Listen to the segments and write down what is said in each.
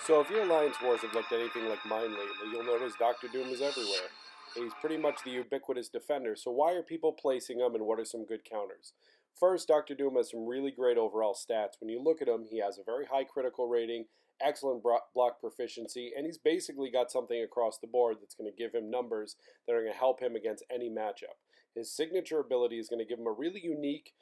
So if your Alliance Wars have looked anything like mine lately, you'll notice Doctor Doom is everywhere. He's pretty much the ubiquitous defender, so why are people placing him and what are some good counters? First, Doctor Doom has some really great overall stats. When you look at him, he has a very high critical rating, excellent block proficiency, and he's basically got something across the board that's going to give him numbers that are going to help him against any matchup. His signature ability is going to give him a really unique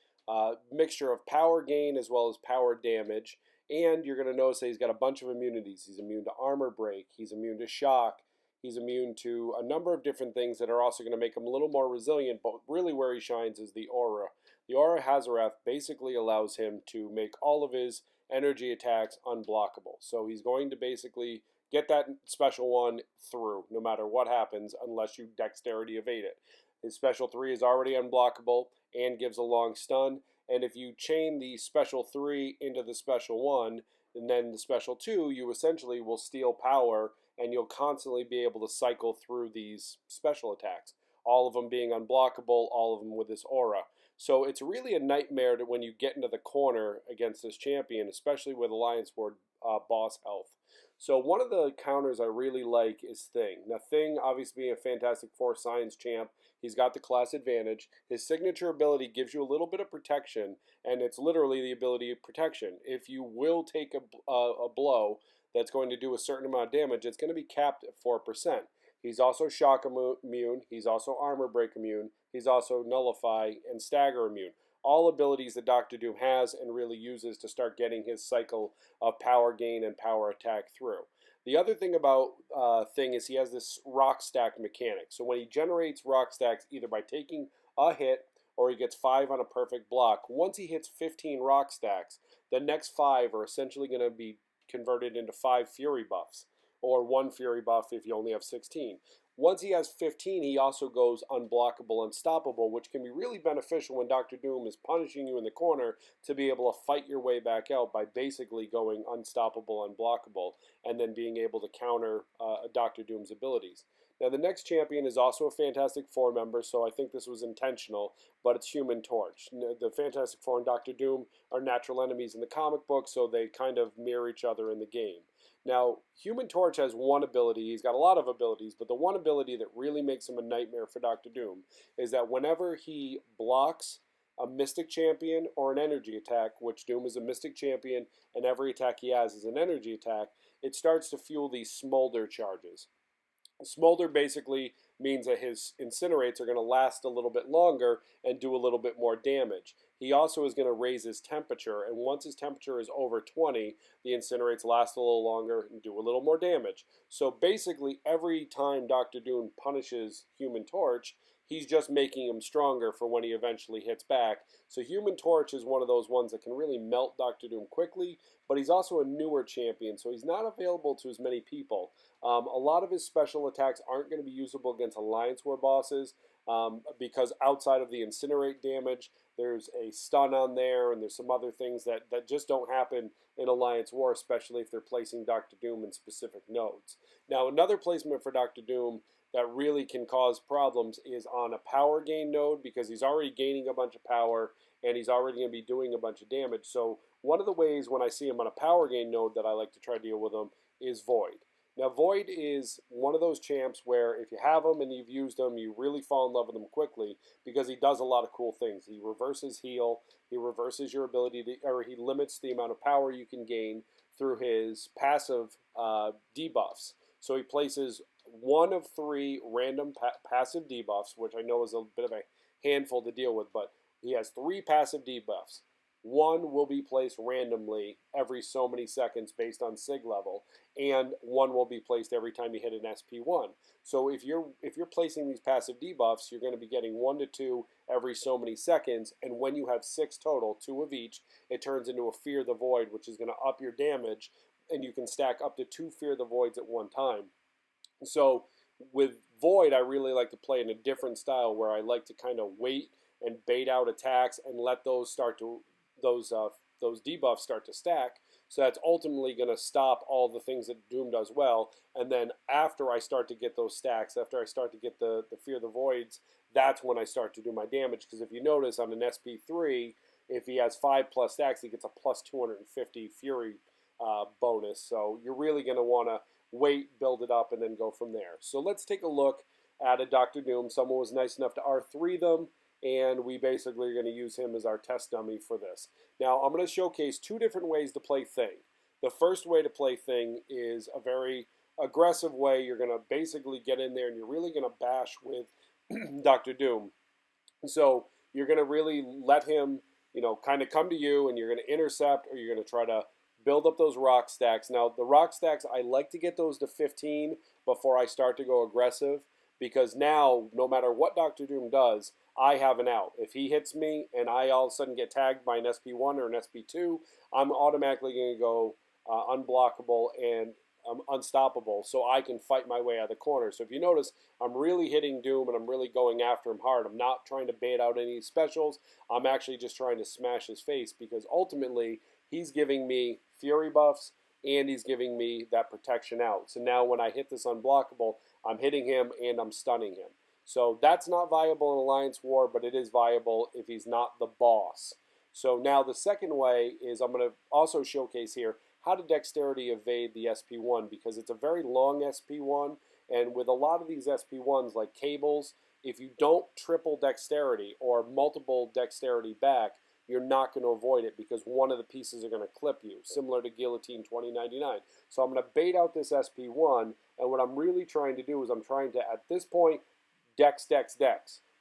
mixture of power gain as well as power damage. And you're going to notice that he's got a bunch of immunities. He's immune to armor break, he's immune to shock, he's immune to a number of different things that are also going to make him a little more resilient, but really where he shines is the aura. The aura Hazarath basically allows him to make all of his energy attacks unblockable. So he's going to basically get that special one through no matter what happens unless you dexterity evade it. His special 3 is already unblockable and gives a long stun. And if you chain the special 3 into the special 1 and then the special 2, you essentially will steal power and you'll constantly be able to cycle through these special attacks. All of them being unblockable, all of them with this aura. So it's really a nightmare when you get into the corner against this champion, especially with Alliance Ward boss health. So one of the counters I really like is Thing. Now Thing, obviously being a Fantastic Four science champ, he's got the class advantage. His signature ability gives you a little bit of protection, and it's literally the ability of protection. If you will take a blow that's going to do a certain amount of damage, it's going to be capped at 4%. He's also shock immune, he's also armor break immune, he's also nullify and stagger immune. All abilities that Doctor Doom has and really uses to start getting his cycle of power gain and power attack through. The other thing about Thing is he has this rock stack mechanic. So when he generates rock stacks either by taking a hit or he gets 5 on a perfect block, once he hits 15 rock stacks, the next 5 are essentially going to be converted into 5 fury buffs, or 1 fury buff if you only have 16. Once he has 15, he also goes unblockable, unstoppable, which can be really beneficial when Doctor Doom is punishing you in the corner to be able to fight your way back out by basically going unstoppable, unblockable, and then being able to counter Doctor Doom's abilities. Now, the next champion is also a Fantastic Four member, so I think this was intentional, but it's Human Torch. The Fantastic Four and Doctor Doom are natural enemies in the comic book, so they kind of mirror each other in the game. Now, Human Torch has one ability. He's got a lot of abilities, but the one ability that really makes him a nightmare for Doctor Doom is that whenever he blocks a Mystic Champion or an energy attack, which Doom is a Mystic Champion and every attack he has is an energy attack, it starts to fuel these smolder charges. Smolder basically means that his incinerates are going to last a little bit longer and do a little bit more damage. He also is going to raise his temperature, and once his temperature is over 20, the incinerates last a little longer and do a little more damage. So basically, every time Doctor Doom punishes Human Torch, he's just making him stronger for when he eventually hits back. So Human Torch is one of those ones that can really melt Doctor Doom quickly, but he's also a newer champion, so he's not available to as many people. A lot of his special attacks aren't going to be usable against Alliance War bosses because outside of the incinerate damage, there's a stun on there, and there's some other things that just don't happen in Alliance War, especially if they're placing Doctor Doom in specific nodes. Now, another placement for Doctor Doom that really can cause problems is on a power gain node because he's already gaining a bunch of power and he's already going to be doing a bunch of damage. So one of the ways when I see him on a power gain node that I like to try to deal with him is Void. Now, Void is one of those champs where if you have him and you've used him, you really fall in love with him quickly because he does a lot of cool things. He reverses heal, he reverses your ability to, or he limits the amount of power you can gain through his passive debuffs. So he places 1 of 3 random passive debuffs, which I know is a bit of a handful to deal with, but he has 3 passive debuffs. 1 will be placed randomly every so many seconds based on SIG level, and 1 will be placed every time you hit an SP1. So if you're placing these passive debuffs, you're going to be getting 1 to 2 every so many seconds, and when you have 6 total, 2 of each, it turns into a Fear the Void, which is going to up your damage, and you can stack up to 2 Fear the Voids at one time. So with Void, I really like to play in a different style where I like to kind of wait and bait out attacks and let those those debuffs start to stack. So that's ultimately going to stop all the things that Doom does well. And then after I start to get those stacks, after I start to get the Fear the Voids, that's when I start to do my damage. Because if you notice on an SP3, if he has 5+ stacks, he gets a plus 250 Fury bonus. So you're really going to want to wait, build it up, and then go from there. So let's take a look at a Doctor Doom. Someone was nice enough to R3 them, and we basically are going to use him as our test dummy for this. Now, I'm going to showcase two different ways to play Thing. The first way to play Thing is a very aggressive way. You're going to basically get in there, and you're really going to bash with Doctor Doom. So you're going to really let him, kind of come to you, and you're going to intercept, or you're going to try to build up those rock stacks. Now, the rock stacks, I like to get those to 15 before I start to go aggressive, because now, no matter what Doctor Doom does, I have an out. If he hits me and I all of a sudden get tagged by an SP1 or an SP2, I'm automatically going to go unblockable and unstoppable, so I can fight my way out of the corner. So if you notice, I'm really hitting Doom and I'm really going after him hard. I'm not trying to bait out any specials. I'm actually just trying to smash his face, because ultimately he's giving me fury buffs and he's giving me that protection out. So now when I hit this unblockable, I'm hitting him and I'm stunning him. So that's not viable in Alliance War, but it is viable if he's not the boss. So now the second way is, I'm going to also showcase here how to dexterity evade the SP1, because it's a very long SP1, and with a lot of these SP1s like cables, if you don't triple dexterity or multiple dexterity back, you're not going to avoid it, because one of the pieces are going to clip you, similar to Guillotine 2099. So I'm going to bait out this SP1, and what I'm really trying to do is I'm trying to, at this point, dex,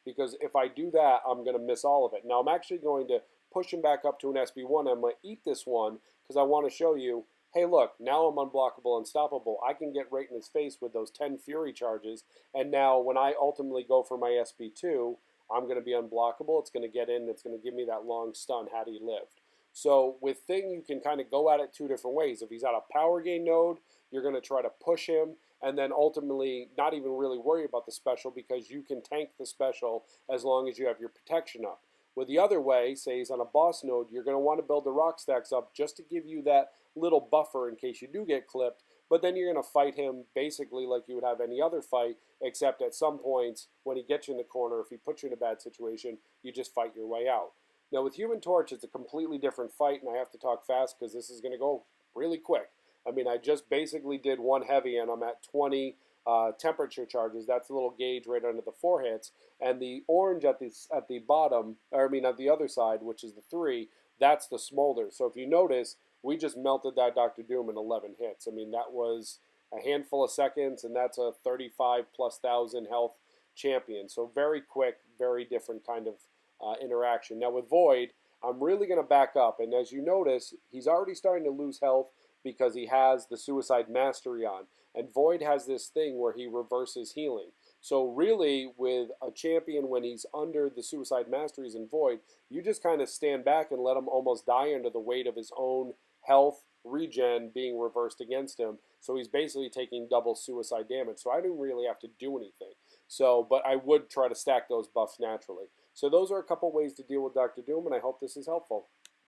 because if I do that, I'm going to miss all of it. Now I'm actually going to push him back up to an SP1. I'm going to eat this one, because I want to show you, hey look, now I'm unblockable, unstoppable. I can get right in his face with those 10 fury charges, and now when I ultimately go for my SP2, I'm going to be unblockable. It's going to get in. It's going to give me that long stun had he lived. So with Thing, you can kind of go at it two different ways. If he's at a power gain node, you're going to try to push him, and then ultimately not even really worry about the special, because you can tank the special as long as you have your protection up. With the other way, say he's on a boss node, you're going to want to build the rock stacks up just to give you that little buffer in case you do get clipped, but then you're going to fight him basically like you would have any other fight, except at some points when he gets you in the corner, if he puts you in a bad situation, you just fight your way out. Now with Human Torch, it's a completely different fight, and I have to talk fast because this is going to go really quick. I mean, I just basically did one heavy, and I'm at 20 temperature charges. That's a little gauge right under the 4 hits, and the orange at the bottom, or I mean at the other side, which is the 3, that's the smolder. So if you notice, we just melted that Doctor Doom in 11 hits. I mean, that was a handful of seconds, and that's a 35,000+ health champion. So very quick, very different kind of interaction. Now with Void, I'm really going to back up, and as you notice, he's already starting to lose health because he has the Suicide Mastery on. And Void has this thing where he reverses healing. So really, with a champion, when he's under the Suicide Masteries in Void, you just kind of stand back and let him almost die under the weight of his own health regen being reversed against him. So he's basically taking double suicide damage. So I didn't really have to do anything. So, but I would try to stack those buffs naturally. So those are a couple ways to deal with Doctor Doom, and I hope this is helpful.